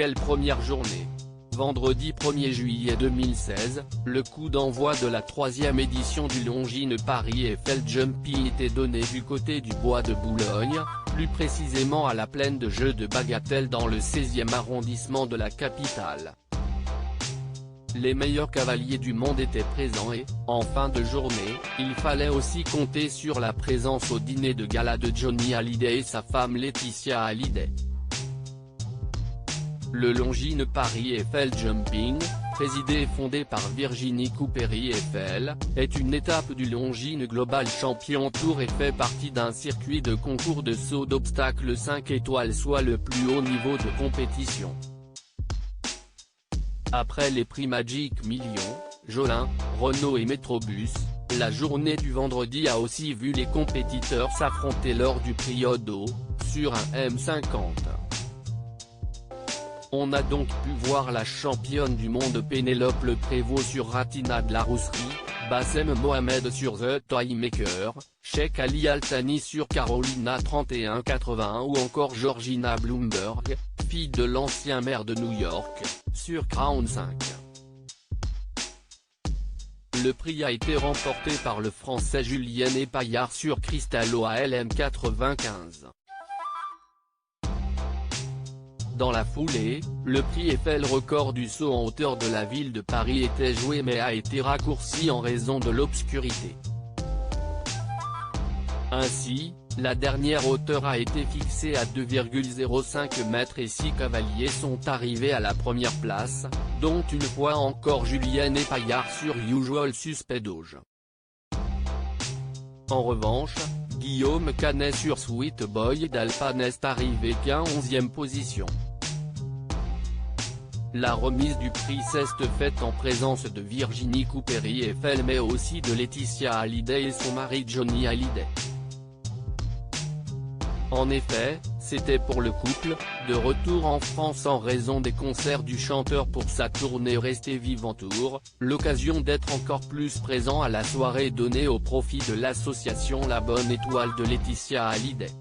quelle première journée! Vendredi 1er juillet 2016, le coup d'envoi de la 3e édition du Longines Paris Eiffel Jumping était donné du côté du bois de Boulogne, plus précisément à la plaine de jeux de Bagatelle dans le 16e arrondissement de la capitale. Les meilleurs cavaliers du monde étaient présents et, en fin de journée, il fallait aussi compter sur la présence au dîner de gala de Johnny Hallyday et sa femme Laetitia Hallyday. Le Longines Paris Eiffel Jumping, présidé et fondé par Virginie Coupéry-Eiffel, est une étape du Longines Global Champion Tour et fait partie d'un circuit de concours de saut d'obstacles 5 étoiles, soit le plus haut niveau de compétition. Après les prix Magic Millions, Jolin, Renault et Métrobus, la journée du vendredi a aussi vu les compétiteurs s'affronter lors du prix Odo, sur un M50. On a donc pu voir la championne du monde Pénélope Le Prévost sur Ratina de la Rousserie, Bassem Mohamed sur The Toymaker, Sheikh Ali Altani sur Carolina 3181 ou encore Georgina Bloomberg, fille de l'ancien maire de New York, sur Crown 5. Le prix a été remporté par le Français Julien Epaillard sur Cristallo ALM 95. Dans la foulée, le prix Eiffel record du saut en hauteur de la ville de Paris était joué mais a été raccourci en raison de l'obscurité. Ainsi, la dernière hauteur a été fixée à 2,05 mètres et 6 cavaliers sont arrivés à la première place, dont une fois encore Julien Epaillard sur Usual Suspect Doge. En revanche, Guillaume Canet sur Sweet Boy d'Alpa n'est arrivé qu'à 11e position. La remise du prix s'est faite en présence de Virginie Coupéry-Eiffel mais aussi de Laetitia Hallyday et son mari Johnny Hallyday. En effet, c'était pour le couple, de retour en France en raison des concerts du chanteur pour sa tournée Restez Vivant Tour, l'occasion d'être encore plus présent à la soirée donnée au profit de l'association La Bonne Étoile de Laetitia Hallyday.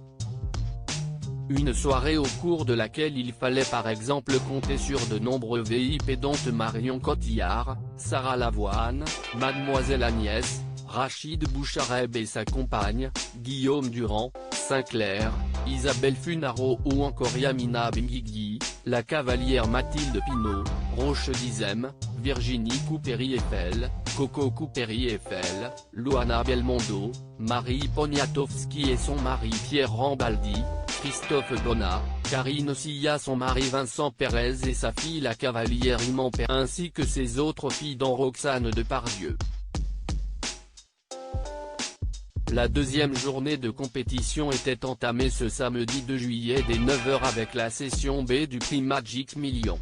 Une soirée au cours de laquelle il fallait par exemple compter sur de nombreux VIP dont Marion Cotillard, Sarah Lavoine, Mademoiselle Agnès, Rachid Bouchareb et sa compagne, Guillaume Durand, Sinclair, Isabelle Funaro ou encore Yamina Benguigui, la cavalière Mathilde Pinot, Roche Dizem, Virginie Coupéry-Eiffel, Coco Coupéry-Eiffel, Luana Belmondo, Marie Poniatowski et son mari Pierre Rambaldi, Christophe Bonnat, Karine Silla, son mari Vincent Pérez et sa fille la cavalière Iman Pérez ainsi que ses autres filles dont Roxane Depardieu. La deuxième journée de compétition était entamée ce samedi 2 juillet dès 9 h avec la session B du prix Magic Millions.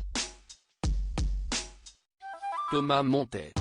Thomas Montet.